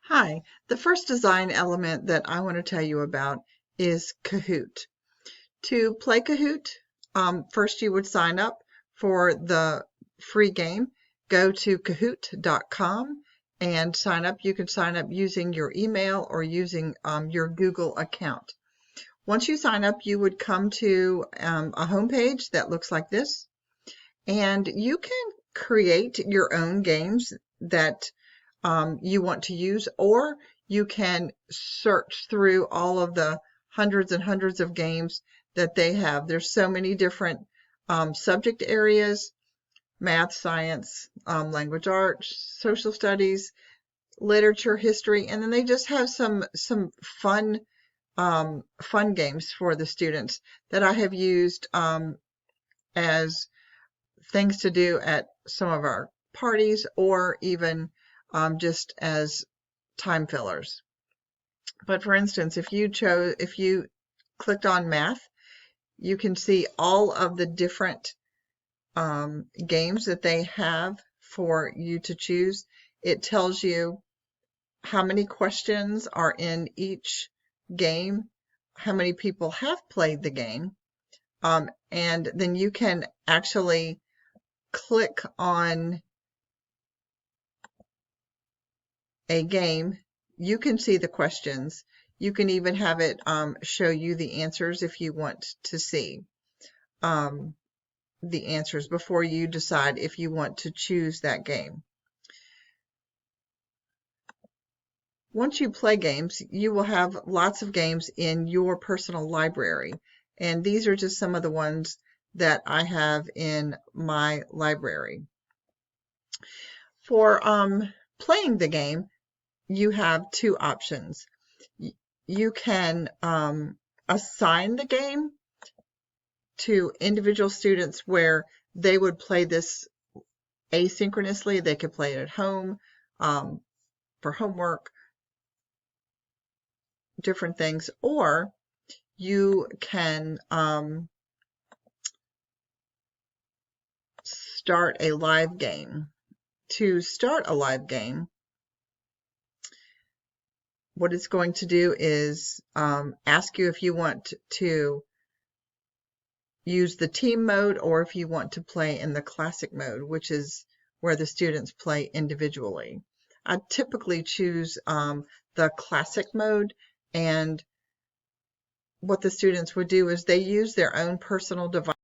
Hi, the first design element that I want to tell you about is Kahoot. To play Kahoot, first you would sign up for the free game. Go to kahoot.com and sign up. You can sign up using your email or using your Google account. Once you sign up, you would come to a homepage that looks like this, and you can create your own games that you want to use, or you can search through all of the hundreds and hundreds of games that they have. There's so many different subject areas: math, science, language arts, social studies, literature, history, and then they just have some fun fun games for the students that I have used as things to do at some of our parties, or even just as time fillers. But for instance, if you clicked on math, you can see all of the different games that they have for you to choose. It tells you how many questions are in each game, how many people have played the game, and then you can actually click on a game. You can see the questions. You can even have it show you the answers if you want to see the answers before you decide if you want to choose that game. Once you play games, you will have lots of games in your personal library, and these are just some of the ones that I have in my library. For playing the game, you have two options. You can assign the game to individual students where they would play this asynchronously. They could play it at home for homework, different things, or you can start a live game. To start a live game, what it's going to do is ask you if you want to use the team mode or if you want to play in the classic mode, which is where the students play individually. I typically choose the classic mode, and what the students would do is they use their own personal device